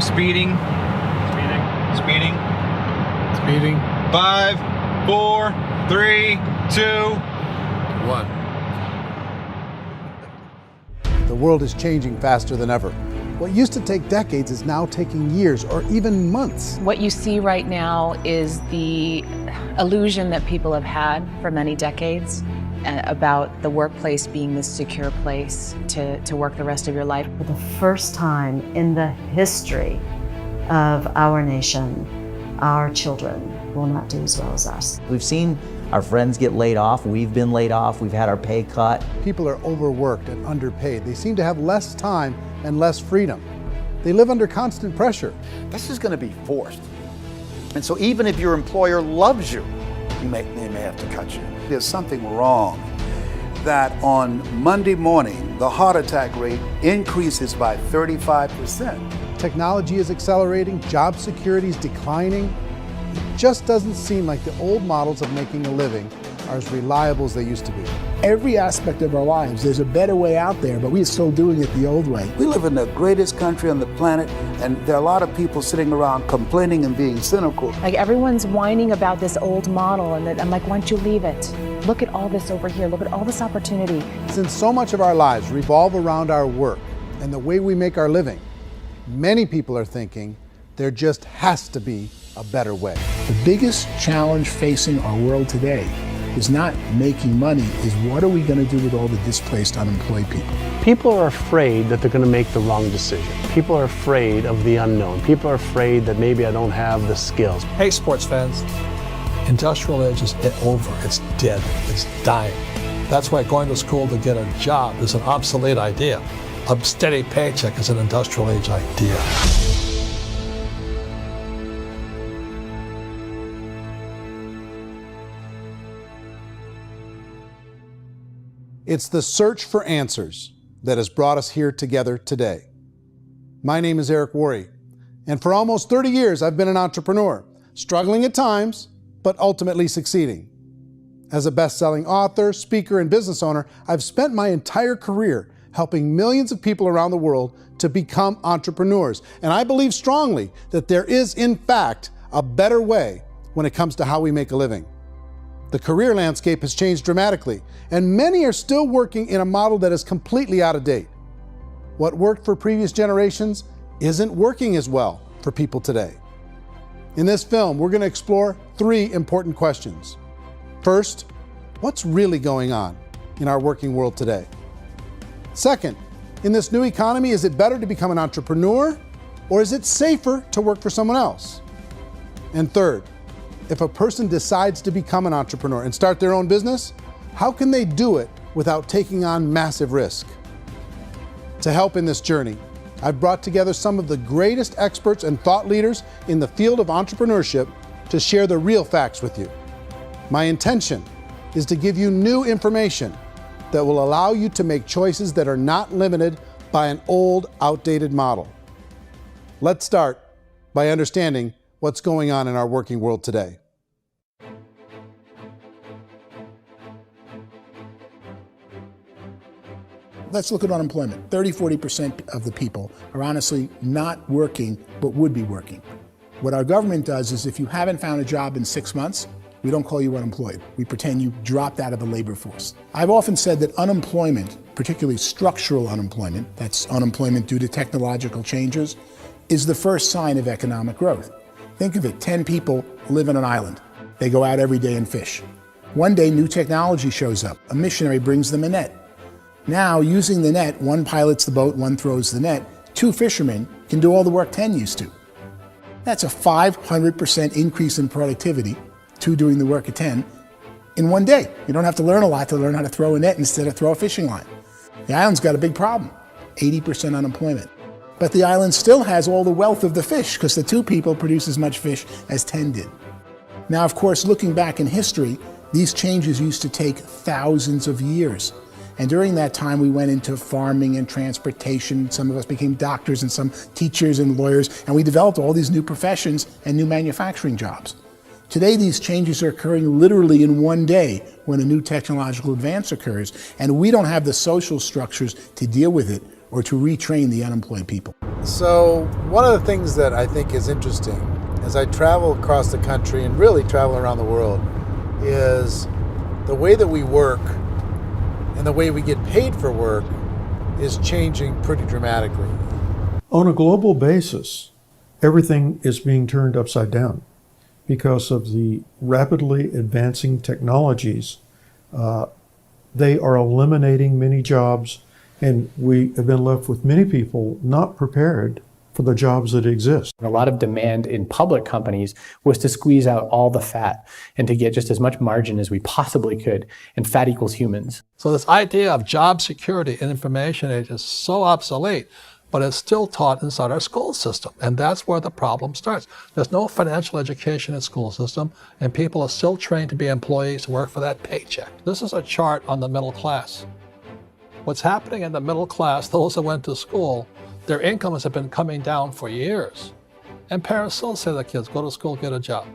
Speeding. Speeding. Speeding. 5, 4, 3, 2, 1. The world is changing faster than ever. What used to take decades is now taking years or even months. What you see right now is the illusion that people have had for many decades about the workplace being this secure place to work the rest of your life. For the first time in the history of our nation, our children will not do as well as us. We've seen our friends get laid off, we've been laid off, we've had our pay cut. People are overworked and underpaid. They seem to have less time and less freedom. They live under constant pressure. This is going to be forced. And so even if your employer loves you, they may have to cut you. There's something wrong that on Monday morning, the heart attack rate increases by 35%. Technology is accelerating, job security is declining. It just doesn't seem like the old models of making a living are as reliable as they used to be. Every aspect of our lives, there's a better way out there, but we're still doing it the old way. We live in the greatest country on the planet, and there are a lot of people sitting around complaining and being cynical. Like everyone's whining about this old model, and I'm like, why don't you leave it? Look at all this over here, look at all this opportunity. Since so much of our lives revolve around our work and the way we make our living, many people are thinking there just has to be a better way. The biggest challenge facing our world today is not making money, is what are we going to do with all the displaced, unemployed people? People are afraid that they're going to make the wrong decision. People are afraid of the unknown. People are afraid that maybe I don't have the skills. Hey, sports fans, industrial age is over. It's dead. It's dying. That's why going to school to get a job is an obsolete idea. A steady paycheck is an industrial age idea. It's the search for answers that has brought us here together today. My name is Erik, and for almost 30 years I've been an entrepreneur, struggling at times, but ultimately succeeding. As a best-selling author, speaker, and business owner, I've spent my entire career helping millions of people around the world to become entrepreneurs. And I believe strongly that there is, in fact, a better way when it comes to how we make a living. The career landscape has changed dramatically, and many are still working in a model that is completely out of date. What worked for previous generations isn't working as well for people today. In this film, we're going to explore 3 important questions. First, what's really going on in our working world today? Second, in this new economy, is it better to become an entrepreneur, or is it safer to work for someone else? And third, if a person decides to become an entrepreneur and start their own business, how can they do it without taking on massive risk? To help in this journey, I've brought together some of the greatest experts and thought leaders in the field of entrepreneurship to share the real facts with you. My intention is to give you new information that will allow you to make choices that are not limited by an old, outdated model. Let's start by understanding what's going on in our working world today. Let's look at unemployment. 30–40% of the people are honestly not working, but would be working. What our government does is if you haven't found a job in 6 months, we don't call you unemployed. We pretend you dropped out of the labor force. I've often said that unemployment, particularly structural unemployment, that's unemployment due to technological changes, is the first sign of economic growth. Think of it, 10 people live on an island. They go out every day and fish. One day, new technology shows up. A missionary brings them a net. Now, using the net, one pilots the boat, one throws the net. 2 fishermen can do all the work 10 used to. That's a 500% increase in productivity, 2 doing the work of 10, in one day. You don't have to learn a lot to learn how to throw a net instead of throw a fishing line. The island's got a big problem, 80% unemployment. But the island still has all the wealth of the fish because the 2 people produce as much fish as 10 did. Now, of course, looking back in history, these changes used to take thousands of years. And during that time, we went into farming and transportation. Some of us became doctors and some teachers and lawyers, and we developed all these new professions and new manufacturing jobs. Today, these changes are occurring literally in one day when a new technological advance occurs, and we don't have the social structures to deal with it or to retrain the unemployed people. So one of the things that I think is interesting as I travel across the country and really travel around the world is the way that we work and the way we get paid for work is changing pretty dramatically. On a global basis, everything is being turned upside down because of the rapidly advancing technologies. They are eliminating many jobs, and we have been left with many people not prepared for the jobs that exist. A lot of demand in public companies was to squeeze out all the fat and to get just as much margin as we possibly could, and fat equals humans. So this idea of job security in information age is so obsolete, but it's still taught inside our school system, and that's where the problem starts. There's no financial education in school system, and people are still trained to be employees who work for that paycheck. This is a chart on the middle class. What's happening in the middle class, those that went to school, their incomes have been coming down for years. And parents still say to their kids, go to school, get a job.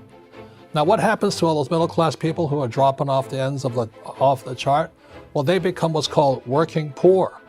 Now what happens to all those middle class people who are dropping off the ends of the chart? Well, they become what's called working poor.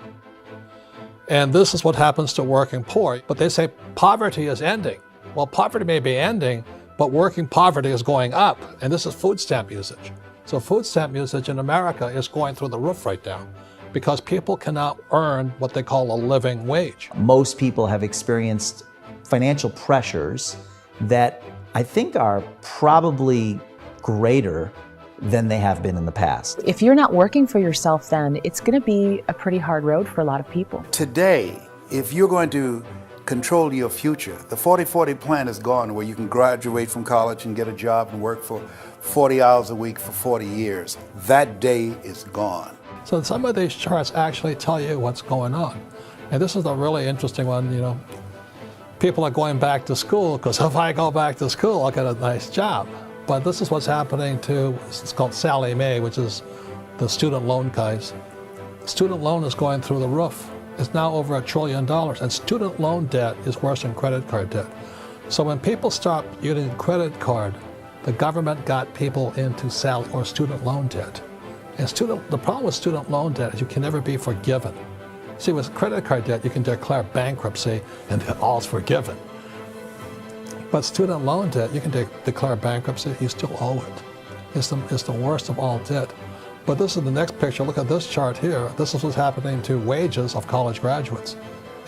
And this is what happens to working poor. But they say poverty is ending. Well, poverty may be ending, but working poverty is going up. And this is food stamp usage. So food stamp usage in America is going through the roof right now because people cannot earn what they call a living wage. Most people have experienced financial pressures that I think are probably greater than they have been in the past. If you're not working for yourself, then it's going to be a pretty hard road for a lot of people. Today, if you're going to control your future, the 40-40 plan is gone where you can graduate from college and get a job and work for 40 hours a week for 40 years. That day is gone. So some of these charts actually tell you what's going on. And this is a really interesting one, you know. People are going back to school because if I go back to school, I'll get a nice job. But this is what's happening to, it's called Sallie Mae, which is the student loan guys. Student loan is going through the roof. It's now over $1 trillion, and student loan debt is worse than credit card debt. So when people stopped using credit card, the government got people into student loan debt. And the problem with student loan debt is you can never be forgiven. See, with credit card debt, you can declare bankruptcy and all's forgiven. But student loan debt, you can declare bankruptcy, you still owe it. It's the worst of all debt. But this is the next picture. Look at this chart here. This is what's happening to wages of college graduates.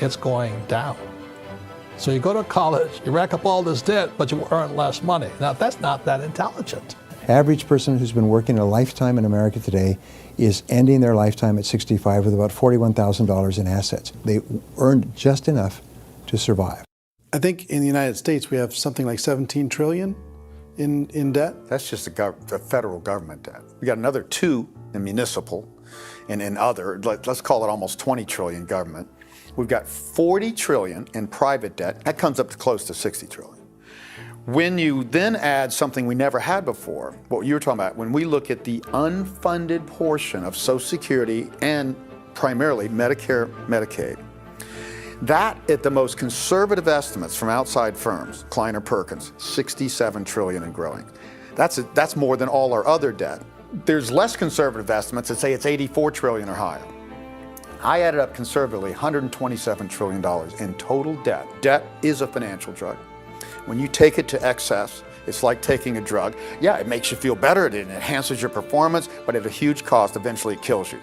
It's going down. So you go to college, you rack up all this debt, but you earn less money. Now, that's not that intelligent. Average person who's been working a lifetime in America today is ending their lifetime at 65 with about $41,000 in assets. They earned just enough to survive. I think in the United States we have something like 17 trillion in debt. That's just the federal government debt. We got another 2 in municipal and in other, let's call it almost 20 trillion government. We've got 40 trillion in private debt. That comes up to close to 60 trillion. When you then add something we never had before, what you were talking about, when we look at the unfunded portion of Social Security and primarily Medicare, Medicaid, that at the most conservative estimates from outside firms, Kleiner Perkins, 67 trillion and growing. That's more than all our other debt. There's less conservative estimates that say it's 84 trillion or higher. I added up conservatively $127 trillion in total debt. Debt is a financial drug. When you take it to excess, it's like taking a drug. Yeah, it makes you feel better, it enhances your performance, but at a huge cost, eventually it kills you.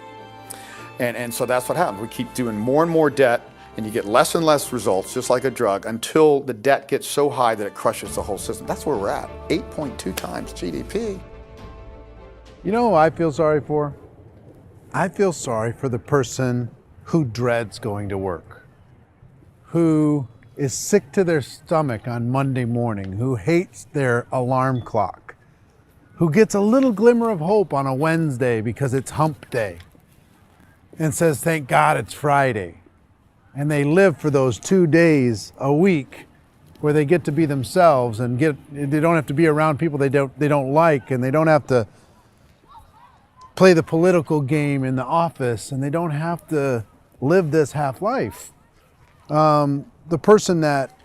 And so that's what happens. We keep doing more and more debt, and you get less and less results, just like a drug, until the debt gets so high that it crushes the whole system. That's where we're at, 8.2 times GDP. You know who I feel sorry for? I feel sorry for the person who dreads going to work, who is sick to their stomach on Monday morning, who hates their alarm clock, who gets a little glimmer of hope on a Wednesday because it's hump day and says, thank God it's Friday. And they live for those 2 days a week where they get to be themselves and they don't have to be around people they don't like, and they don't have to play the political game in the office, and they don't have to live this half life. The person that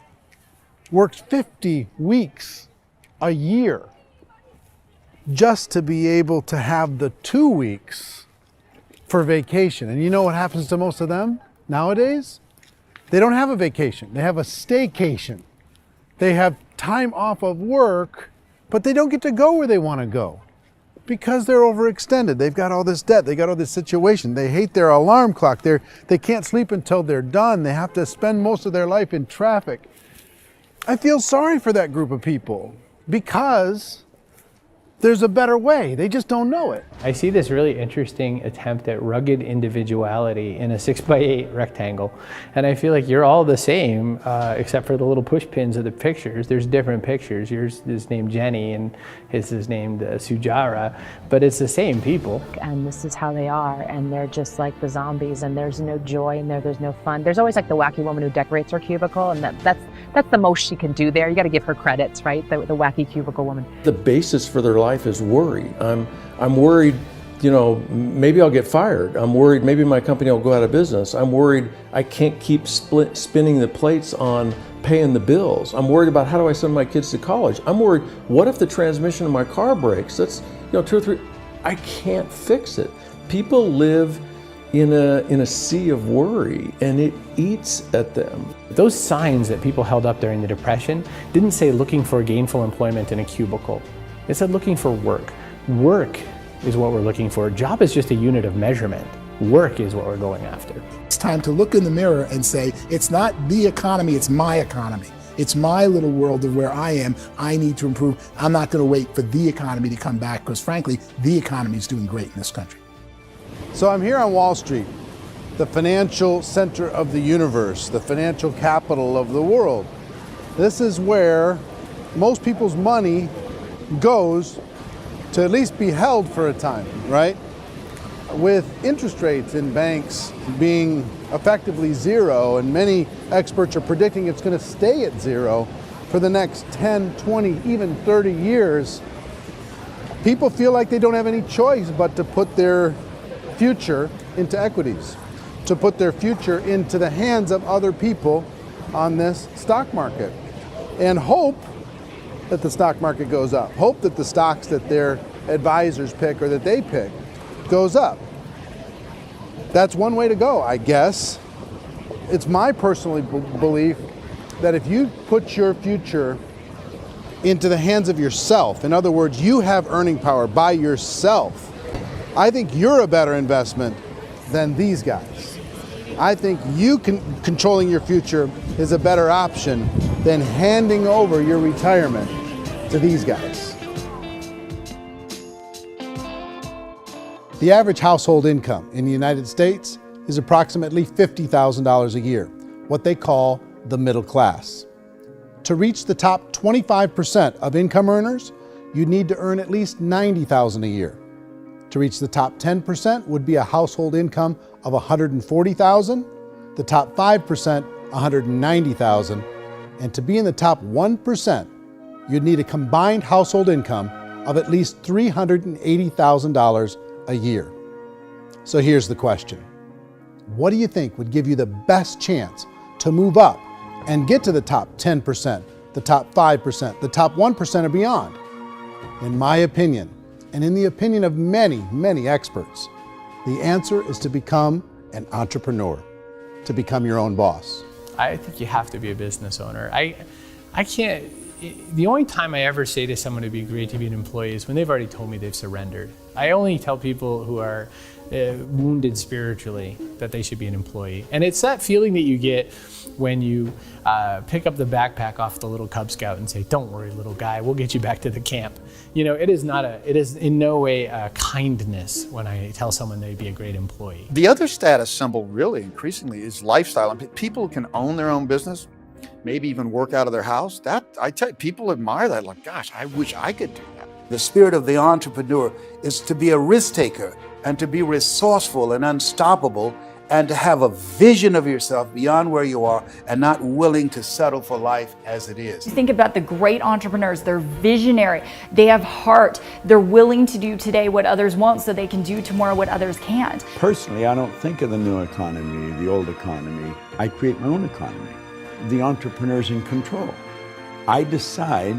works 50 weeks a year just to be able to have the 2 weeks for vacation. And you know what happens to most of them nowadays? They don't have a vacation. They have a staycation. They have time off of work, but they don't get to go where they want to go because they're overextended. They've got all this debt. They got all this situation. They hate their alarm clock. They can't sleep until they're done. They have to spend most of their life in traffic. I feel sorry for that group of people because there's a better way. They just don't know it. I see this really interesting attempt at rugged individuality in a 6x8 rectangle. And I feel like you're all the same, except for the little push pins of the pictures. There's different pictures. Yours is named Jenny and his is named Sujara, but it's the same people. And this is how they are, and they're just like the zombies, and there's no joy in there, there's no fun. There's always like the wacky woman who decorates her cubicle, and that's the most she can do there. You got to give her credits, right? The wacky cubicle woman. The basis for their life is worry. I'm worried, maybe I'll get fired. I'm worried maybe my company will go out of business. I'm worried I can't keep spinning the plates on paying the bills. I'm worried about how do I send my kids to college. I'm worried, what if the transmission of my car breaks? That's 2 or 3, I can't fix it. People live in a sea of worry, and it eats at them. Those signs that people held up during the Depression didn't say looking for gainful employment in a cubicle. It said looking for work. Work is what we're looking for. Job is just a unit of measurement. Work is what we're going after. It's time to look in the mirror and say, it's not the economy, it's my economy. It's my little world of where I am. I need to improve. I'm not going to wait for the economy to come back because frankly, the economy is doing great in this country. So I'm here on Wall Street, the financial center of the universe, the financial capital of the world. This is where most people's money goes to at least be held for a time, right? With interest rates in banks being effectively zero, and many experts are predicting it's going to stay at zero for the next 10, 20, even 30 years, people feel like they don't have any choice but to put their future into equities, to put their future into the hands of other people on this stock market, and hope that the stock market goes up, hope that the stocks that their advisors pick or that they pick goes up. That's one way to go, I guess. It's my personal belief that if you put your future into the hands of yourself, in other words, you have earning power by yourself, I think you're a better investment than these guys. I think you controlling your future is a better option than handing over your retirement to these guys. The average household income in the United States is approximately $50,000 a year, what they call the middle class. To reach the top 25% of income earners, you'd need to earn at least $90,000 a year. To reach the top 10% would be a household income of $140,000, the top 5%, $190,000, and to be in the top 1%, you'd need a combined household income of at least $380,000 a year. So here's the question. What do you think would give you the best chance to move up and get to the top 10%, the top 5%, the top 1% or beyond? In my opinion, and in the opinion of many, many experts, the answer is to become an entrepreneur, to become your own boss. I think you have to be a business owner. I can't, the only time I ever say to someone it'd be great to be an employee is when they've already told me they've surrendered. I only tell people who are wounded spiritually that they should be an employee. And it's that feeling that you get when you pick up the backpack off the little Cub Scout and say, "Don't worry, little guy, we'll get you back to the camp." It is in no way a kindness when I tell someone they'd be a great employee. The other status symbol really increasingly is lifestyle. And people can own their own business, maybe even work out of their house. That, I tell you, people admire that, like, gosh, I wish I could do that. The spirit of the entrepreneur is to be a risk taker and to be resourceful and unstoppable and to have a vision of yourself beyond where you are and not willing to settle for life as it is. Think about the great entrepreneurs. They're visionary. They have heart. They're willing to do today what others won't so they can do tomorrow what others can't. Personally, I don't think of the new economy, the old economy. I create my own economy. The entrepreneur's in control. I decide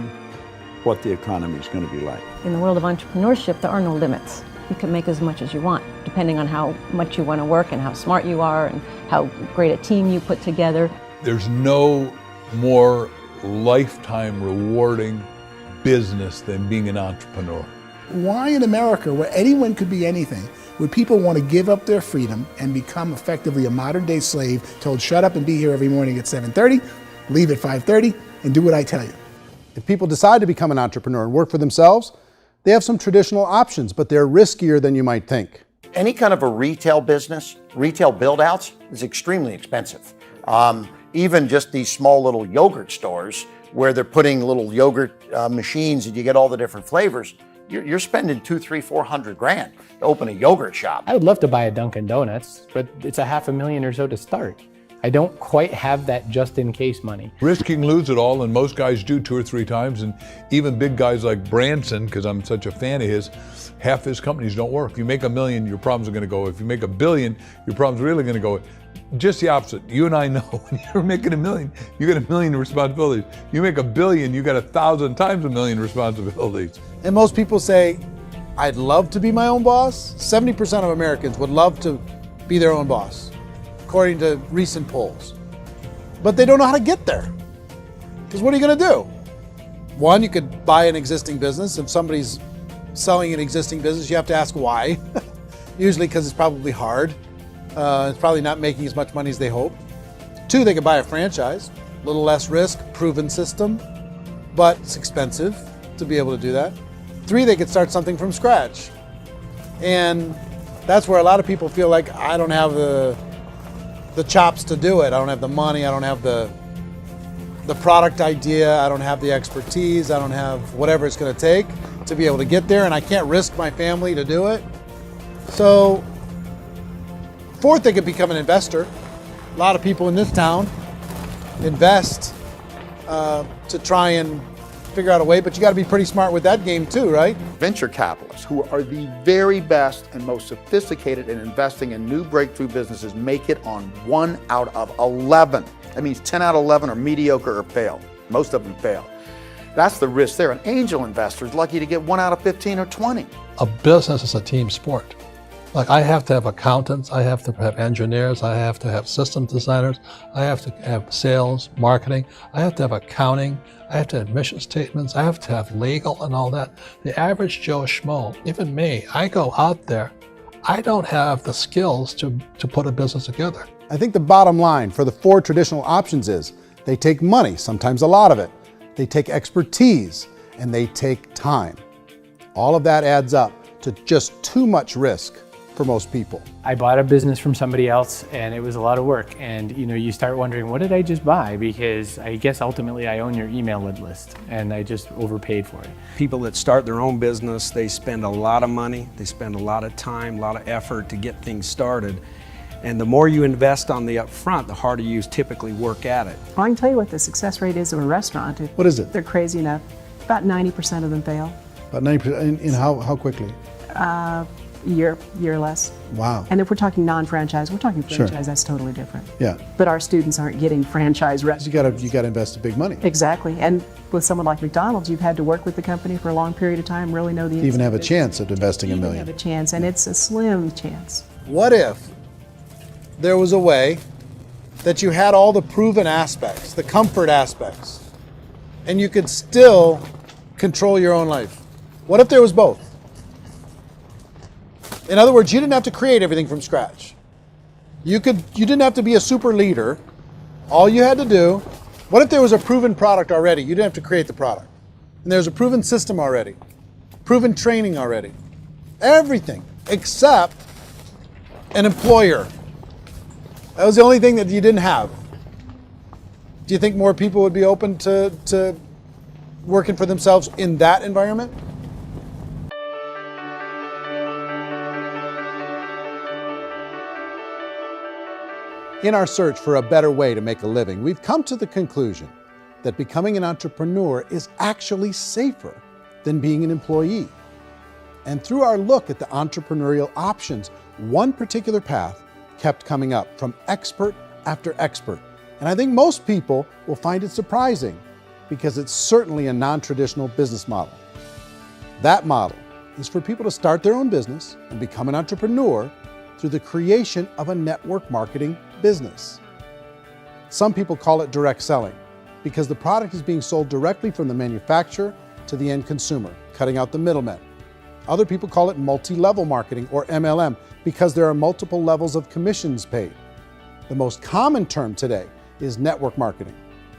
what the economy is going to be like. In the world of entrepreneurship, there are no limits. you can make as much as you want, depending on how much you want to work and how smart you are and how great a team you put together. There's no more lifetime rewarding business than being an entrepreneur. Why in America, where anyone could be anything, would people want to give up their freedom and become effectively a modern day slave, told shut up and be here every morning at 7:30, leave at 5:30, and do what I tell you? If people decide to become an entrepreneur and work for themselves, they have some traditional options, but they're riskier than you might think. Any kind of a retail business, retail build-outs is extremely expensive. Even just these small little yogurt stores where they're putting little yogurt machines and you get all the different flavors, you're spending $200,000, $300,000, $400,000 to open a yogurt shop. I would love to buy a Dunkin' Donuts, but it's $500,000 or so to start. I don't quite have that just in case money. Risking lose it all, and most guys do 2 or 3 times, and even big guys like Branson, because I'm such a fan of his, half his companies don't work. If you make $1 million, your problems are gonna go. If you make $1 billion, your problems are really gonna go. Just the opposite. You and I know when you're making $1 million, you get $1 million responsibilities. You make $1 billion, you got 1,000 times $1 million responsibilities. And most people say, I'd love to be my own boss. 70% of Americans would love to be their own boss, according to recent polls. But they don't know how to get there. Because what are you gonna do? One, you could buy an existing business. If somebody's selling an existing business, you have to ask why. Usually because it's probably hard. It's probably not making as much money as they hope. 2, they could buy a franchise, a little less risk, proven system, but it's expensive to be able to do that. 3, they could start something from scratch. And that's where a lot of people feel like, I don't have the chops to do it. I don't have the money, I don't have the product idea, I don't have the expertise, I don't have whatever it's gonna take to be able to get there, and I can't risk my family to do it. So, 4th, they could become an investor. A lot of people in this town invest to try and figure out a way, but you gotta be pretty smart with that game too, right? Venture capitalists, who are the very best and most sophisticated in investing in new breakthrough businesses, make it on 1 out of 11. That means 10 out of 11 are mediocre or fail. Most of them fail. That's the risk there. An angel investor is lucky to get 1 out of 15 or 20. A business is a team sport. Like, I have to have accountants, I have to have engineers, I have to have system designers, I have to have sales, marketing, I have to have accounting, I have to have mission statements, I have to have legal and all that. The average Joe Schmo, even me, I go out there, I don't have the skills to put a business together. I think the bottom line for the 4 traditional options is they take money, sometimes a lot of it. They take expertise, and they take time. All of that adds up to just too much risk for most people. I bought a business from somebody else and it was a lot of work. And you start wondering, what did I just buy? Because I guess ultimately I own your email list and I just overpaid for it. People that start their own business, they spend a lot of money, they spend a lot of time, a lot of effort to get things started. And the more you invest on the upfront, the harder you typically work at it. Well, I can tell you what the success rate is of a restaurant. What is it? They're crazy enough. About 90% of them fail. About 90%, in how quickly? Year or less. Wow. And if we're talking non-franchise, we're talking franchise, Sure. That's totally different. Yeah. But our students aren't getting franchise restaurants. You gotta invest big money. Exactly. And with someone like McDonald's, you've had to work with the company for a long period of time, really know the To even have a business. chance at investing $1 million. Have a chance, and it's a slim chance. What if there was a way that you had all the proven aspects, the comfort aspects, and you could still control your own life? What if there was both? In other words, you didn't have to create everything from scratch. You didn't have to be a super leader. All you had to do, what if there was a proven product already? You didn't have to create the product. And there's a proven system already, proven training already. Everything except an employer. That was the only thing that you didn't have. Do you think more people would be open to working for themselves in that environment? In our search for a better way to make a living, we've come to the conclusion that becoming an entrepreneur is actually safer than being an employee. And through our look at the entrepreneurial options, one particular path kept coming up from expert after expert. And I think most people will find it surprising because it's certainly a non-traditional business model. That model is for people to start their own business and become an entrepreneur through the creation of a network marketing business. Some people call it direct selling because the product is being sold directly from the manufacturer to the end consumer, cutting out the middlemen. Other people call it multi-level marketing, or MLM, because there are multiple levels of commissions paid. The most common term today is network marketing,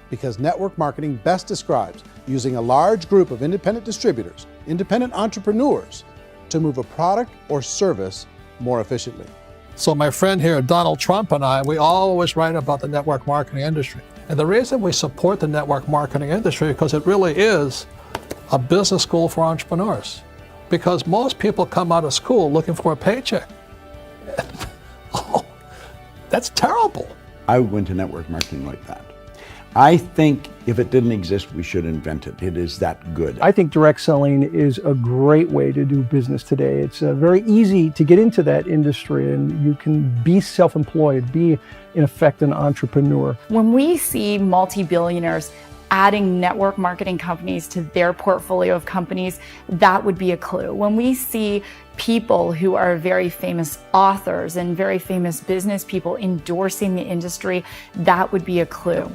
because network marketing best describes using a large group of independent distributors, independent entrepreneurs, to move a product or service more efficiently. So my friend here, Donald Trump, and I, we always write about the network marketing industry. And the reason we support the network marketing industry is because it really is a business school for entrepreneurs. Because most people come out of school looking for a paycheck. Oh, that's terrible. I went to network marketing like that. I think if it didn't exist, we should invent it. It is that good. I think direct selling is a great way to do business today. It's very easy to get into that industry, and you can be self-employed, be in effect an entrepreneur. When we see multi-billionaires adding network marketing companies to their portfolio of companies, that would be a clue. When we see people who are very famous authors and very famous business people endorsing the industry, that would be a clue.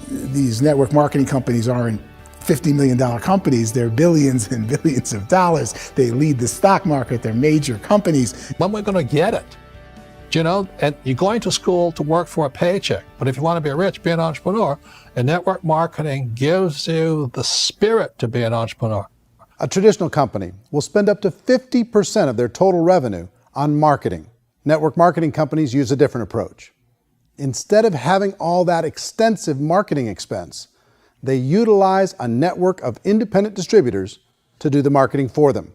These network marketing companies aren't $50 million companies, they're billions and billions of dollars. They lead the stock market, they're major companies. When we're going to get it? You know, and you're going to school to work for a paycheck, but if you want to be rich, be an entrepreneur, and network marketing gives you the spirit to be an entrepreneur. A traditional company will spend up to 50% of their total revenue on marketing. Network marketing companies use a different approach. Instead of having all that extensive marketing expense, they utilize a network of independent distributors to do the marketing for them.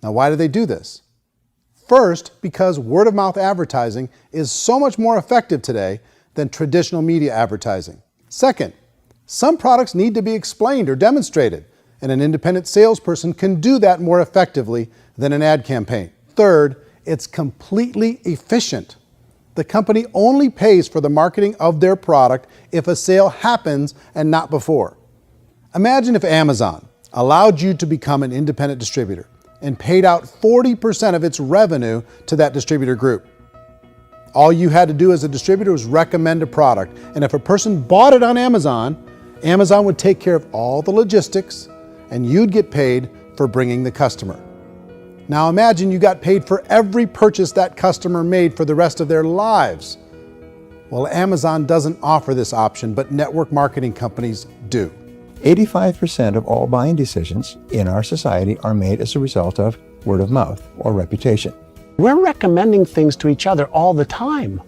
Now, why do they do this? First, because word-of-mouth advertising is so much more effective today than traditional media advertising. Second, some products need to be explained or demonstrated, and an independent salesperson can do that more effectively than an ad campaign. Third, it's completely efficient. The company only pays for the marketing of their product if a sale happens and not before. Imagine if Amazon allowed you to become an independent distributor and paid out 40% of its revenue to that distributor group. All you had to do as a distributor was recommend a product, and if a person bought it on Amazon, Amazon would take care of all the logistics, and you'd get paid for bringing the customer. Now imagine you got paid for every purchase that customer made for the rest of their lives. Well, Amazon doesn't offer this option, but network marketing companies do. 85% of all buying decisions in our society are made as a result of word of mouth or reputation. We're recommending things to each other all the time.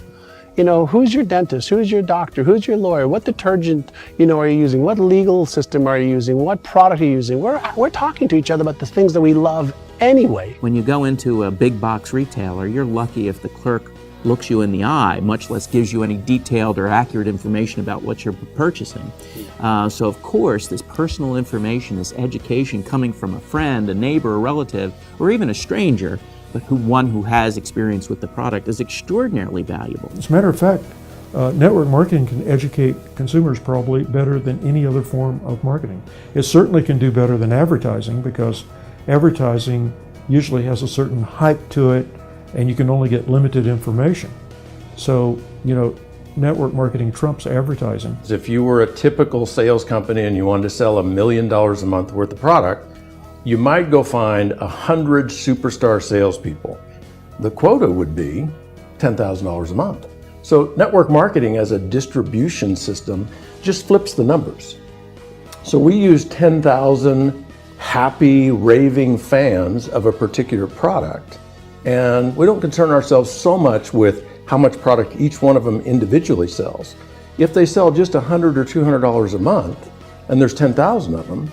You know, who's your dentist? Who's your doctor? Who's your lawyer? What detergent, are you using? What legal system are you using? What product are you using? We're talking to each other about the things that we love anyway. When you go into a big box retailer, you're lucky if the clerk looks you in the eye, much less gives you any detailed or accurate information about what you're purchasing. So of course, this personal information, this education coming from a friend, a neighbor, a relative, or even a stranger, but one who has experience with the product is extraordinarily valuable. As a matter of fact, network marketing can educate consumers probably better than any other form of marketing. It certainly can do better than advertising, because advertising usually has a certain hype to it, and you can only get limited information. So, network marketing trumps advertising. If you were a typical sales company and you wanted to sell $1 million a month worth of product, you might go find 100 superstar salespeople. The quota would be $10,000 a month. So network marketing as a distribution system just flips the numbers. So we use 10,000 happy, raving fans of a particular product, and we don't concern ourselves so much with how much product each one of them individually sells. If they sell just $100 or $200 a month, and there's 10,000 of them,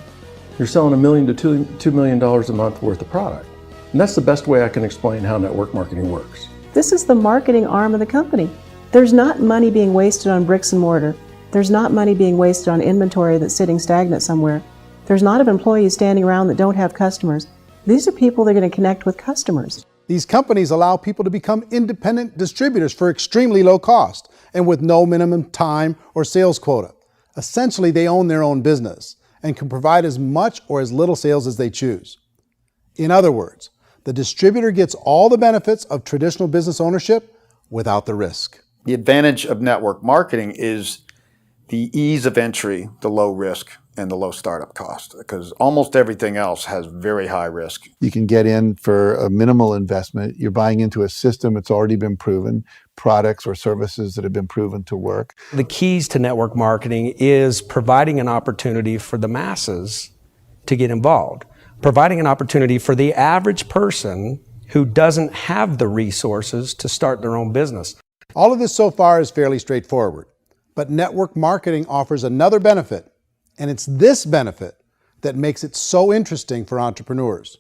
you're selling $1 million to $2 million a month worth of product. And that's the best way I can explain how network marketing works. This is the marketing arm of the company. There's not money being wasted on bricks and mortar. There's not money being wasted on inventory that's sitting stagnant somewhere. There's not of employees standing around that don't have customers. These are people that are going to connect with customers. These companies allow people to become independent distributors for extremely low cost and with no minimum time or sales quota. Essentially, they own their own business and can provide as much or as little sales as they choose. In other words, the distributor gets all the benefits of traditional business ownership without the risk. The advantage of network marketing is the ease of entry, the low risk, and the low startup cost, because almost everything else has very high risk. You can get in for a minimal investment. You're buying into a system that's already been proven, products or services that have been proven to work. The keys to network marketing is providing an opportunity for the masses to get involved, providing an opportunity for the average person who doesn't have the resources to start their own business. All of this so far is fairly straightforward, but network marketing offers another benefit, and it's this benefit that makes it so interesting for entrepreneurs.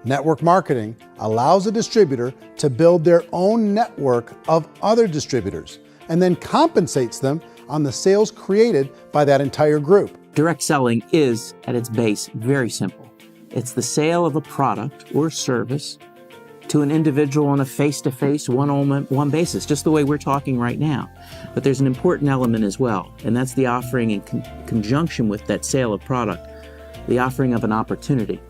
Network marketing allows a distributor to build their own network of other distributors and then compensates them on the sales created by that entire group. Direct selling is, at its base, very simple. It's the sale of a product or service to an individual on a face-to-face, one-on-one basis, just the way we're talking right now. But there's an important element as well, and that's the offering in conjunction with that sale of product, the offering of an opportunity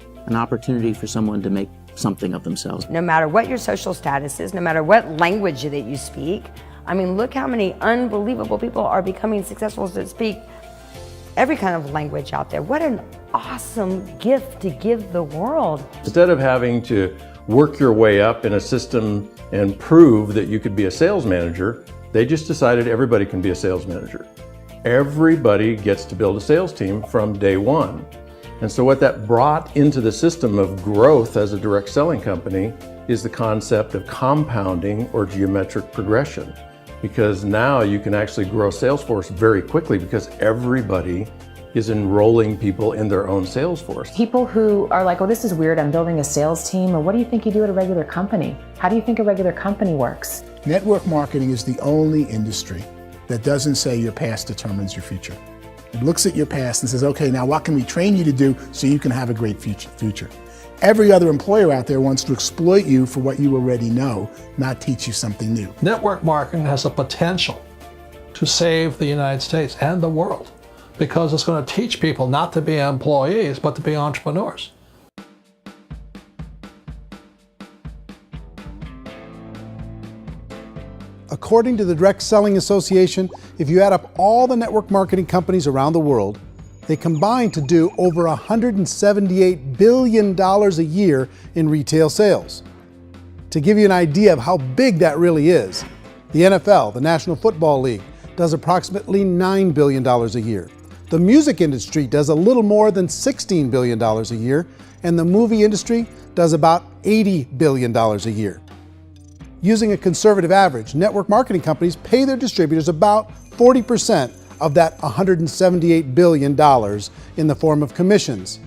for someone to make something of themselves. No matter what your social status is, no matter what language that you speak, I mean, look how many unbelievable people are becoming successful that speak every kind of language out there. What an awesome gift to give the world. Instead of having to work your way up in a system and prove that you could be a sales manager, they just decided everybody can be a sales manager. Everybody gets to build a sales team from day one. And so what that brought into the system of growth as a direct selling company is the concept of compounding or geometric progression. Because now you can actually grow a sales force very quickly because everybody is enrolling people in their own sales force. People who are like, oh, this is weird, I'm building a sales team, or what do you think you do at a regular company? How do you think a regular company works? Network marketing is the only industry that doesn't say your past determines your future. It looks at your past and says, okay, now what can we train you to do so you can have a great future? Every other employer out there wants to exploit you for what you already know, not teach you something new. Network marketing has the potential to save the United States and the world because it's going to teach people not to be employees, but to be entrepreneurs. According to the Direct Selling Association, if you add up all the network marketing companies around the world, they combine to do over $178 billion a year in retail sales. To give you an idea of how big that really is, the NFL, the National Football League, does approximately $9 billion a year. The music industry does a little more than $16 billion a year, and the movie industry does about $80 billion a year. Using a conservative average, network marketing companies pay their distributors about 40% of that $178 billion in the form of commissions,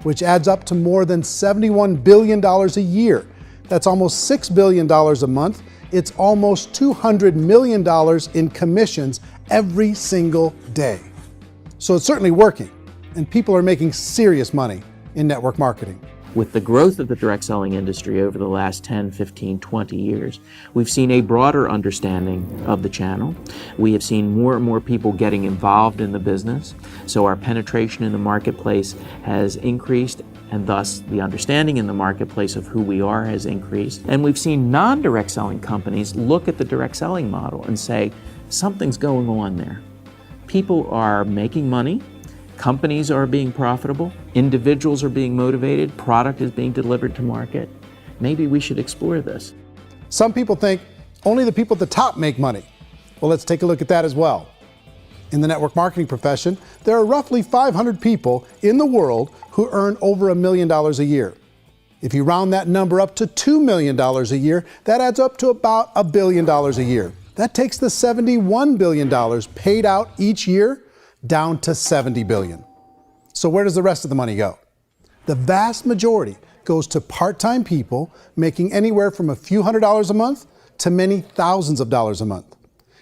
which adds up to more than $71 billion a year. That's almost $6 billion a month. It's almost $200 million in commissions every single day. So it's certainly working, and people are making serious money in network marketing. With the growth of the direct selling industry over the last 10, 15, 20 years, we've seen a broader understanding of the channel. We have seen more and more people getting involved in the business, so our penetration in the marketplace has increased, and thus the understanding in the marketplace of who we are has increased. And we've seen non-direct selling companies look at the direct selling model and say, something's going on there. People are making money, companies are being profitable, individuals are being motivated, product is being delivered to market. Maybe we should explore this. Some people think only the people at the top make money. Well, let's take a look at that as well. In the network marketing profession, there are roughly 500 people in the world who earn over $1 million a year. If you round that number up to $2 million a year, that adds up to about $1 billion a year. That takes the $71 billion paid out each year down to $70 billion. So where does the rest of the money go? The vast majority goes to part-time people making anywhere from a few $100s a month to many thousands of dollars a month.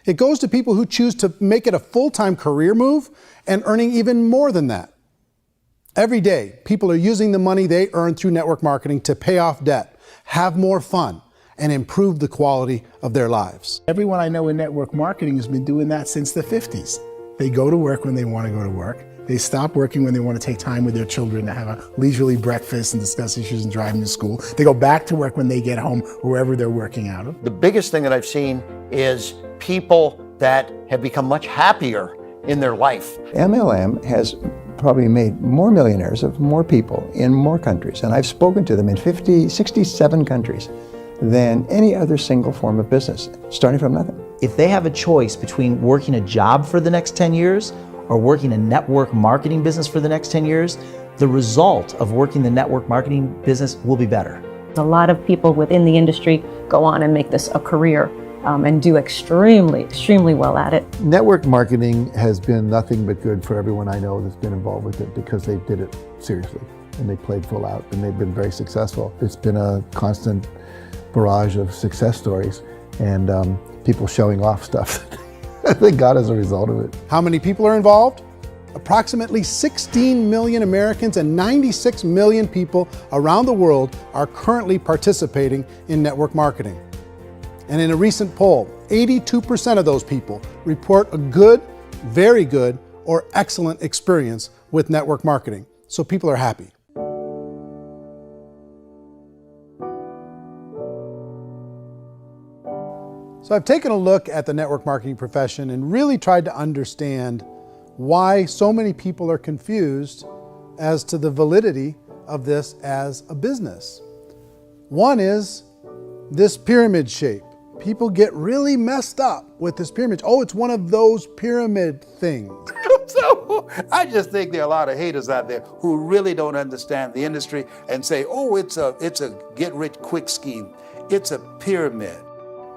It goes to people who choose to make it a full-time career move and earning even more than that. Every day, people are using the money they earn through network marketing to pay off debt, have more fun, and improve the quality of their lives. Everyone I know in network marketing has been doing that since the 50s. They go to work when they want to go to work. They stop working when they want to take time with their children to have a leisurely breakfast and discuss issues and driving to school. They go back to work when they get home, wherever they're working out of. The biggest thing that I've seen is people that have become much happier in their life. MLM has probably made more millionaires of more people in more countries, and I've spoken to them in 67 countries, than any other single form of business, starting from nothing. If they have a choice between working a job for the next 10 years or working a network marketing business for the next 10 years, the result of working the network marketing business will be better. A lot of people within the industry go on and make this a career and do extremely well at it. Network marketing has been nothing but good for everyone I know that's been involved with it because they did it seriously and they played full out and they've been very successful. It's been a constant barrage of success stories and people showing off stuff that they got as a result of it. How many people are involved? Approximately 16 million Americans and 96 million people around the world are currently participating in network marketing. And in a recent poll, 82% of those people report a good, very good, or excellent experience with network marketing. So people are happy. So I've taken a look at the network marketing profession and really tried to understand why so many people are confused as to the validity of this as a business. One is this pyramid shape. People get really messed up with this pyramid. Oh, it's one of those pyramid things. So I just think there are a lot of haters out there who really don't understand the industry and say, oh, it's a get-rich-quick scheme. It's a pyramid.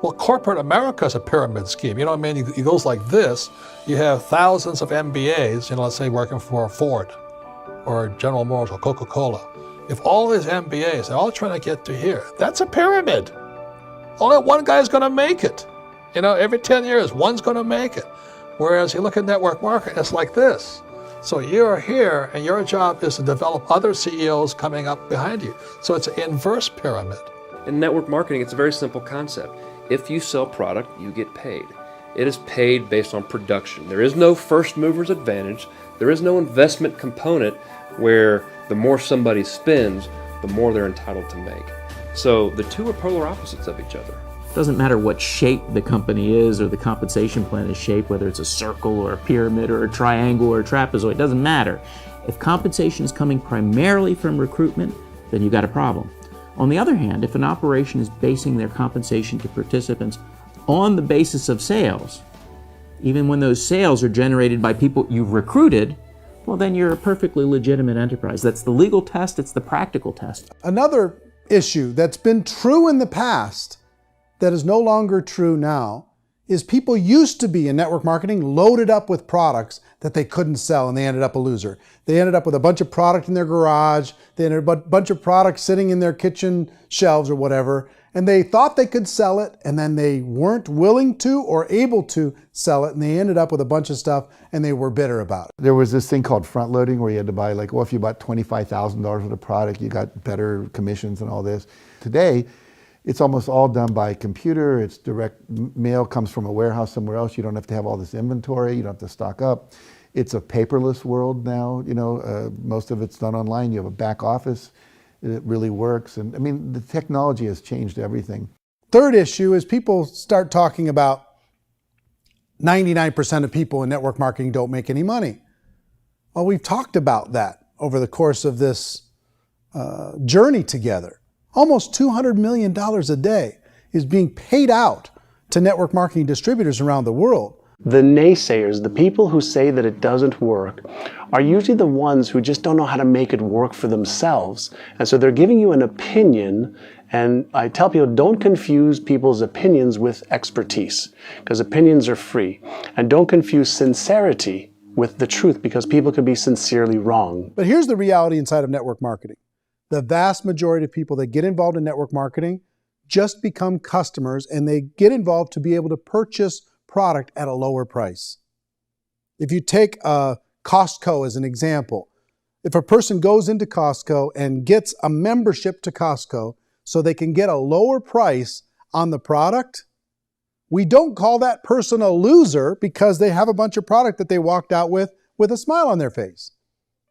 Well, corporate America is a pyramid scheme. You know what I mean? It goes like this. You have thousands of MBAs, let's say working for Ford or General Motors or Coca-Cola. If all these MBAs, they're all trying to get to here, that's a pyramid. Only one guy's going to make it. Every 10 years, one's going to make it. Whereas you look at network marketing, it's like this. So you're here, and your job is to develop other CEOs coming up behind you. So it's an inverse pyramid. In network marketing, it's a very simple concept. If you sell product, you get paid. It is paid based on production. There is no first mover's advantage. There is no investment component where the more somebody spends, the more they're entitled to make. So the two are polar opposites of each other. It doesn't matter what shape the company is or the compensation plan is shaped, whether it's a circle or a pyramid or a triangle or a trapezoid, it doesn't matter. If compensation is coming primarily from recruitment, then you've got a problem. On the other hand, if an operation is basing their compensation to participants on the basis of sales, even when those sales are generated by people you've recruited, well, then you're a perfectly legitimate enterprise. That's the legal test, it's the practical test. Another issue that's been true in the past that is no longer true now is people used to be in network marketing loaded up with products that they couldn't sell and they ended up a loser. They ended up with a bunch of product in their garage, they ended up with a bunch of products sitting in their kitchen shelves or whatever, and they thought they could sell it and then they weren't willing to or able to sell it and they ended up with a bunch of stuff and they were bitter about it. There was this thing called front loading where you had to buy if you bought $25,000 worth of product, you got better commissions and all this. Today, it's almost all done by computer. It's direct mail comes from a warehouse somewhere else. You don't have to have all this inventory. You don't have to stock up. It's a paperless world now. Most of it's done online. You have a back office. It really works. And I mean, the technology has changed everything. Third issue is people start talking about 99% of people in network marketing don't make any money. Well, we've talked about that over the course of this journey together. Almost $200 million a day is being paid out to network marketing distributors around the world. The naysayers, the people who say that it doesn't work, are usually the ones who just don't know how to make it work for themselves. And so they're giving you an opinion, and I tell people, don't confuse people's opinions with expertise, because opinions are free. And don't confuse sincerity with the truth, because people can be sincerely wrong. But here's the reality inside of network marketing. The vast majority of people that get involved in network marketing just become customers, and they get involved to be able to purchase product at a lower price. If you take Costco as an example, if a person goes into Costco and gets a membership to Costco so they can get a lower price on the product, we don't call that person a loser because they have a bunch of product that they walked out with with a smile on their face.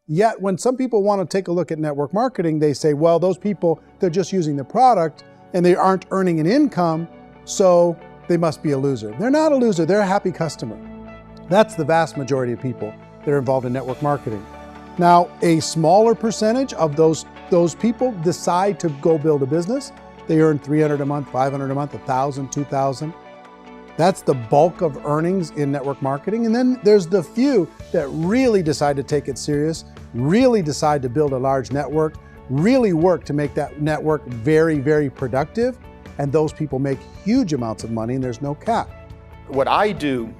Yet when some people want to take a look at network marketing, they say, well, those people, they're just using the product and they aren't earning an income, so they must be a loser. They're not a loser, they're a happy customer. That's the vast majority of people that are involved in network marketing. Now, a smaller percentage of those people decide to go build a business. They earn $300 a month, $500 a month, $1,000, $2,000. That's the bulk of earnings in network marketing. And then there's the few that really decide to take it serious, really decide to build a large network, really work to make that network very, very productive. And those people make huge amounts of money and there's no cap. What I do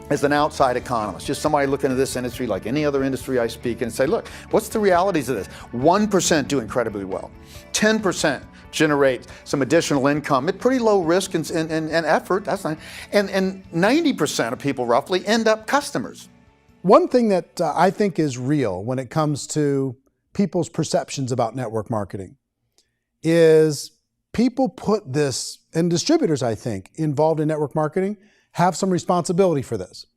as an outside economist, just somebody looking at this industry like any other industry I speak and say, look, what's the realities of this? 1% do incredibly well. 10% generate some additional income at pretty low risk and effort. That's not, and 90% of people roughly end up customers. One thing that I think is real when it comes to people's perceptions about network marketing is people put this, and distributors, I think, involved in network marketing have some responsibility for this.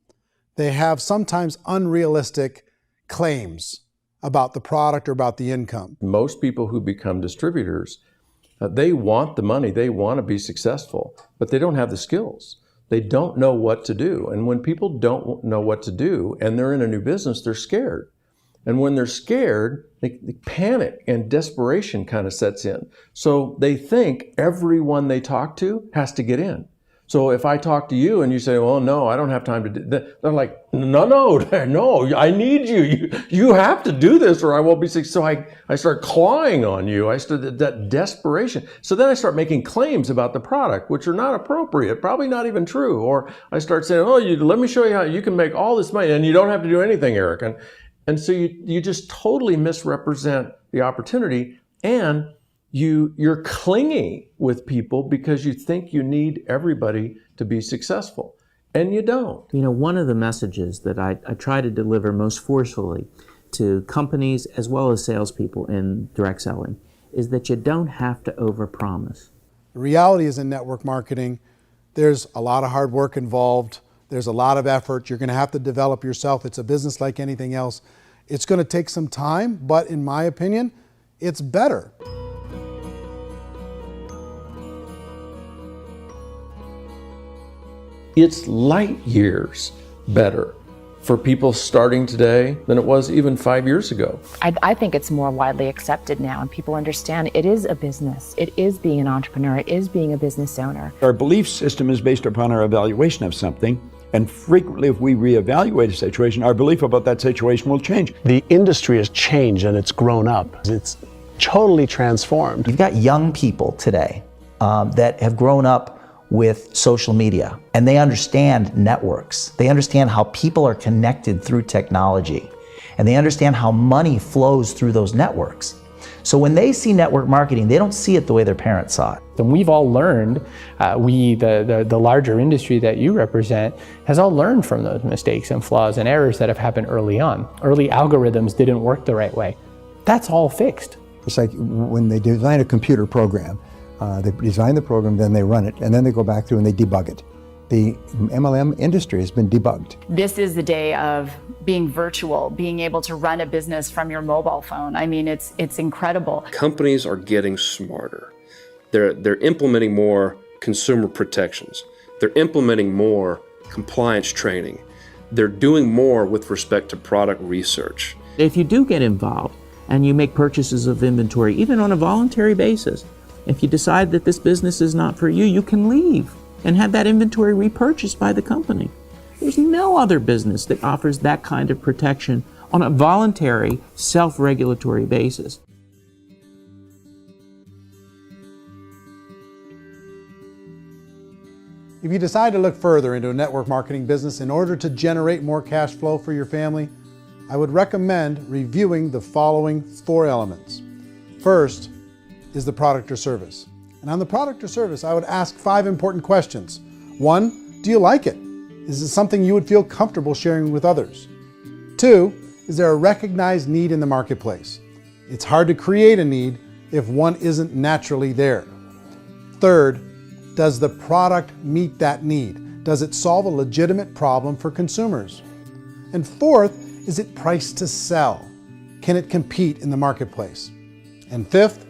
They have sometimes unrealistic claims about the product or about the income. Most people who become distributors, they want the money, they want to be successful, but they don't have the skills. They don't know what to do. And when people don't know what to do and they're in a new business, they're scared. And when they're scared, they panic and desperation kind of sets in. So they think everyone they talk to has to get in. So if I talk to you and you say, well, no, I don't have time to do that, they're like, no, I need you. You have to do this or I won't be successful. So I start clawing on you. I start that desperation. So then I start making claims about the product, which are not appropriate, probably not even true. Or I start saying, oh, let me show you how you can make all this money and you don't have to do anything, Erik. And so you just totally misrepresent the opportunity, and you're clingy with people because you think you need everybody to be successful, and you don't. You know, one of the messages that I try to deliver most forcefully to companies as well as salespeople in direct selling is that you don't have to overpromise. The reality is in network marketing, there's a lot of hard work involved. There's a lot of effort. You're going to have to develop yourself. It's a business like anything else. It's going to take some time, but in my opinion, it's better. It's light years better for people starting today than it was even 5 years ago. I think it's more widely accepted now, and people understand it is a business. It is being an entrepreneur. It is being a business owner. Our belief system is based upon our evaluation of something. And frequently, if we reevaluate a situation, our belief about that situation will change. The industry has changed and it's grown up. It's totally transformed. You've got young people today that have grown up with social media, and they understand networks. They understand how people are connected through technology, and they understand how money flows through those networks. So when they see network marketing, they don't see it the way their parents saw it. And we've all learned, the larger industry that you represent, has all learned from those mistakes and flaws and errors that have happened early on. Early algorithms didn't work the right way. That's all fixed. It's like when they design a computer program, they design the program, then they run it, and then they go back through and they debug it. The MLM industry has been debugged. This is the day of being virtual, being able to run a business from your mobile phone. I mean, it's incredible. Companies are getting smarter. They're implementing more consumer protections. They're implementing more compliance training. They're doing more with respect to product research. If you do get involved and you make purchases of inventory, even on a voluntary basis, if you decide that this business is not for you, you can leave and have that inventory repurchased by the company. There's no other business that offers that kind of protection on a voluntary, self-regulatory basis. If you decide to look further into a network marketing business in order to generate more cash flow for your family, I would recommend reviewing the following 4 elements. First is the product or service. And on the product or service, I would ask 5 important questions. 1, do you like it? Is it something you would feel comfortable sharing with others? 2, is there a recognized need in the marketplace? It's hard to create a need if one isn't naturally there. 3rd, does the product meet that need? Does it solve a legitimate problem for consumers? And 4th, is it priced to sell? Can it compete in the marketplace? And fifth,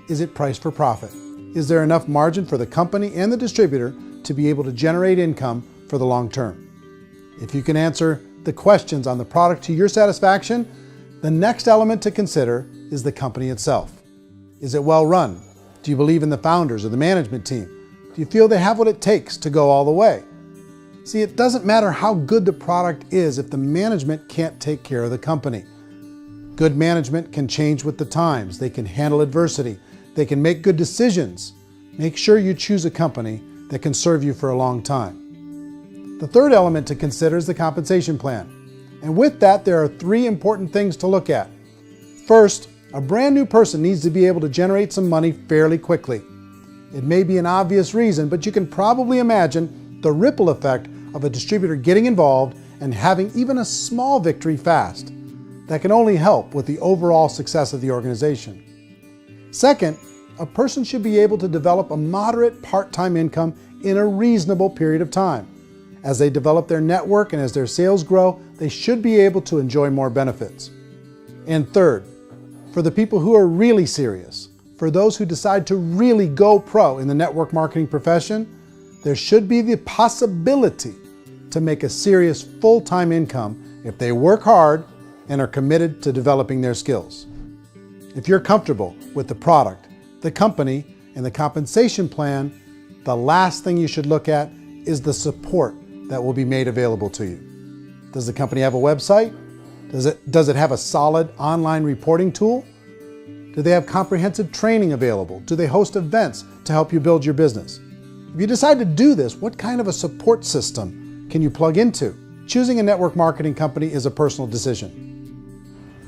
is it priced for profit? Is there enough margin for the company and the distributor to be able to generate income for the long term? If you can answer the questions on the product to your satisfaction, the next element to consider is the company itself. Is it well run? Do you believe in the founders or the management team? Do you feel they have what it takes to go all the way? See, it doesn't matter how good the product is if the management can't take care of the company. Good management can change with the times. They can handle adversity. They can make good decisions. Make sure you choose a company that can serve you for a long time. The third element to consider is the compensation plan. And with that, there are 3 important things to look at. First, a brand new person needs to be able to generate some money fairly quickly. It may be an obvious reason, but you can probably imagine the ripple effect of a distributor getting involved and having even a small victory fast. That can only help with the overall success of the organization. Second, a person should be able to develop a moderate part-time income in a reasonable period of time. As they develop their network and as their sales grow, they should be able to enjoy more benefits. And third, for the people who are really serious, for those who decide to really go pro in the network marketing profession, there should be the possibility to make a serious full-time income if they work hard and are committed to developing their skills. If you're comfortable with the product, the company, and the compensation plan, the last thing you should look at is the support that will be made available to you. Does the company have a website? Does it have a solid online reporting tool? Do they have comprehensive training available? Do they host events to help you build your business? If you decide to do this, what kind of a support system can you plug into? Choosing a network marketing company is a personal decision.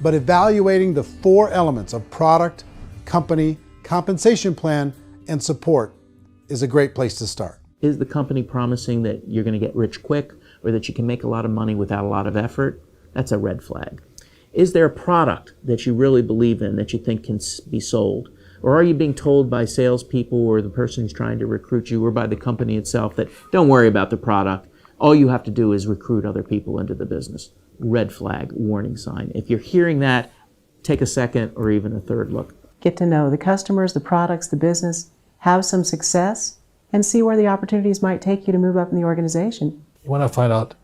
But evaluating the 4 elements of product, company, compensation plan, and support is a great place to start. Is the company promising that you're going to get rich quick or that you can make a lot of money without a lot of effort? That's a red flag. Is there a product that you really believe in that you think can be sold? Or are you being told by salespeople or the person who's trying to recruit you or by the company itself that don't worry about the product, all you have to do is recruit other people into the business? Red flag, warning sign. If you're hearing that, take a second or even a third look. Get to know the customers, the products, the business, have some success, and see where the opportunities might take you to move up in the organization. You want to find out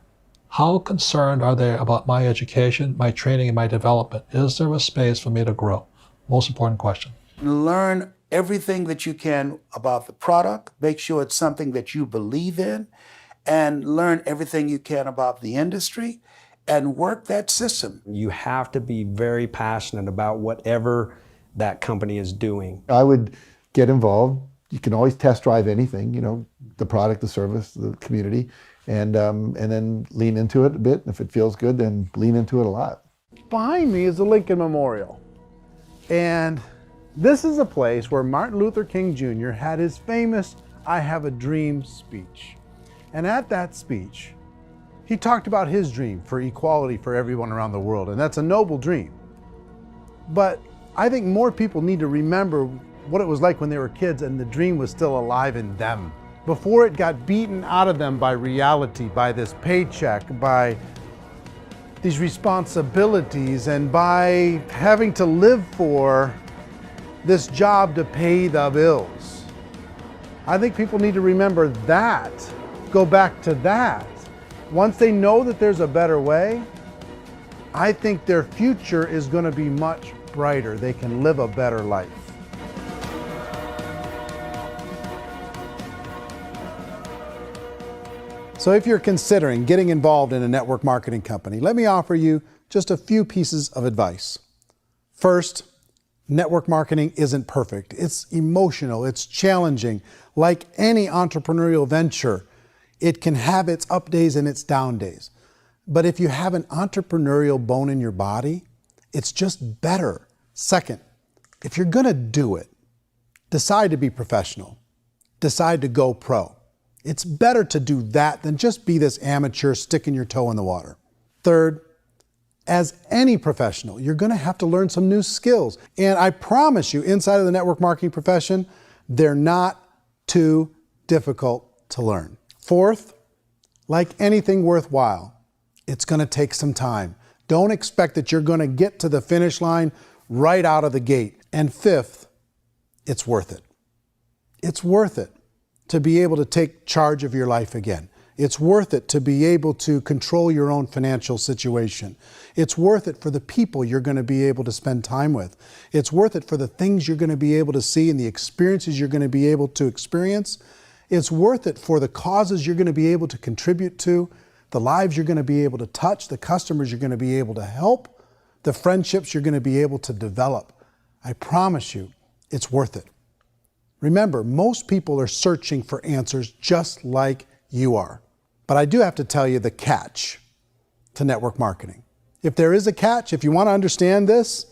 how concerned are they about my education, my training, and my development? Is there a space for me to grow? Most important question. Learn everything that you can about the product. Make sure it's something that you believe in, and learn everything you can about the industry and work that system. You have to be very passionate about whatever that company is doing. I would get involved. You can always test drive anything, the product, the service, the community, and then lean into it a bit. If it feels good, then lean into it a lot. Behind me is the Lincoln Memorial. And this is a place where Martin Luther King Jr. had his famous "I Have a Dream" speech. And at that speech, he talked about his dream for equality for everyone around the world, and that's a noble dream. But I think more people need to remember what it was like when they were kids and the dream was still alive in them. Before it got beaten out of them by reality, by this paycheck, by these responsibilities, and by having to live for this job to pay the bills. I think people need to remember that, go back to that. Once they know that there's a better way, I think their future is going to be much brighter. They can live a better life. So if you're considering getting involved in a network marketing company, let me offer you just a few pieces of advice. First, network marketing isn't perfect. It's emotional, it's challenging. Like any entrepreneurial venture, it can have its up days and its down days. But if you have an entrepreneurial bone in your body, it's just better. Second, if you're gonna do it, decide to be professional. Decide to go pro. It's better to do that than just be this amateur sticking your toe in the water. Third, as any professional, you're gonna have to learn some new skills. And I promise you, inside of the network marketing profession, they're not too difficult to learn. Fourth, like anything worthwhile, it's gonna take some time. Don't expect that you're going to get to the finish line right out of the gate. And fifth, it's worth it. It's worth it to be able to take charge of your life again. It's worth it to be able to control your own financial situation. It's worth it for the people you're going to be able to spend time with. It's worth it for the things you're going to be able to see and the experiences you're going to be able to experience. It's worth it for the causes you're going to be able to contribute to, the lives you're going to be able to touch, the customers you're going to be able to help, the friendships you're going to be able to develop. I promise you, it's worth it. Remember, most people are searching for answers just like you are. But I do have to tell you the catch to network marketing. If there is a catch, if you want to understand this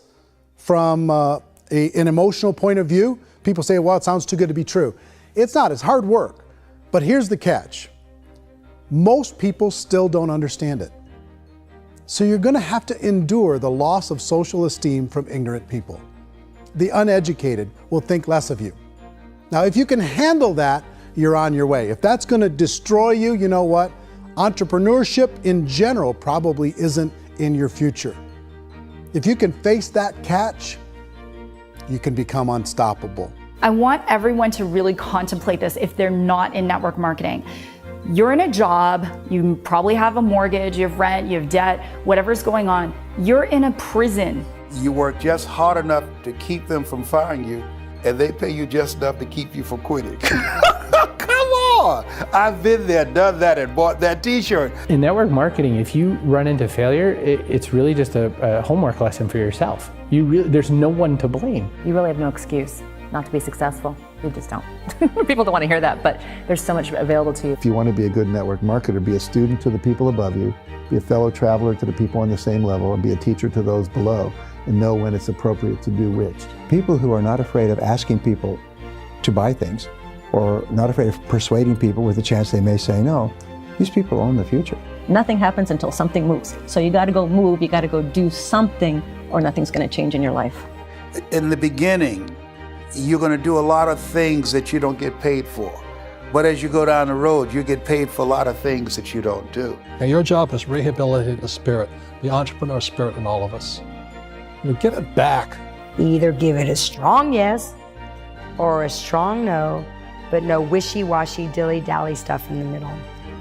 from an emotional point of view, people say, well, it sounds too good to be true. It's not, it's hard work. But here's the catch. Most people still don't understand it. So you're going to have to endure the loss of social esteem from ignorant people. The uneducated will think less of you. Now, if you can handle that, you're on your way. If that's going to destroy you, you know what? Entrepreneurship in general probably isn't in your future. If you can face that catch, you can become unstoppable. I want everyone to really contemplate this if they're not in network marketing. You're in a job, you probably have a mortgage, you have rent, you have debt, whatever's going on. You're in a prison. You work just hard enough to keep them from firing you, and they pay you just enough to keep you from quitting. Come on! I've been there, done that, and bought that t-shirt. In network marketing, if you run into failure, it's really just a homework lesson for yourself. There's no one to blame. You really have no excuse not to be successful. You just don't. People don't want to hear that, but there's so much available to you. If you want to be a good network marketer, be a student to the people above you, be a fellow traveler to the people on the same level, and be a teacher to those below, and know when it's appropriate to do which. People who are not afraid of asking people to buy things, or not afraid of persuading people with the chance they may say no, these people own the future. Nothing happens until something moves. So you got to go move, you got to go do something, or nothing's going to change in your life. In the beginning, you're going to do a lot of things that you don't get paid for. But as you go down the road, you get paid for a lot of things that you don't do. And your job is rehabilitate the spirit, the entrepreneur spirit in all of us. You get it back. Either give it a strong yes or a strong no, but no wishy-washy, dilly-dally stuff in the middle.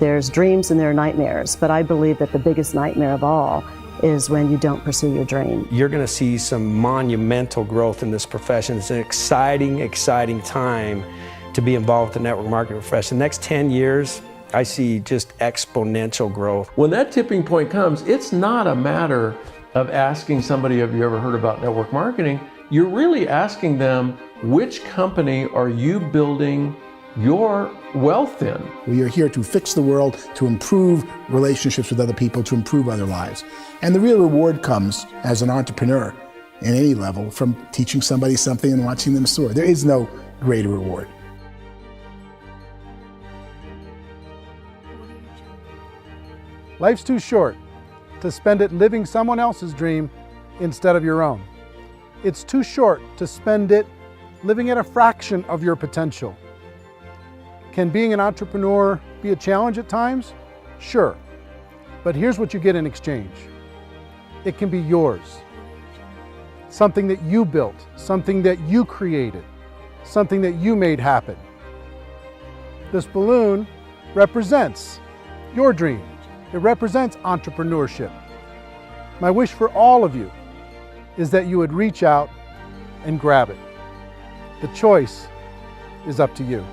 There's dreams and there are nightmares, but I believe that the biggest nightmare of all is when you don't pursue your dream. You're going to see some monumental growth in this profession. It's an exciting, exciting time to be involved with the network marketing profession. The next 10 years, I see just exponential growth. When that tipping point comes, it's not a matter of asking somebody, have you ever heard about network marketing? You're really asking them, which company are you building your wealth in? We are here to fix the world, to improve relationships with other people, to improve other lives. And the real reward comes as an entrepreneur in any level from teaching somebody something and watching them soar. There is no greater reward. Life's too short to spend it living someone else's dream instead of your own. It's too short to spend it living at a fraction of your potential. Can being an entrepreneur be a challenge at times? Sure. But here's what you get in exchange. It can be yours. Something that you built, something that you created, something that you made happen. This balloon represents your dream. It represents entrepreneurship. My wish for all of you is that you would reach out and grab it. The choice is up to you.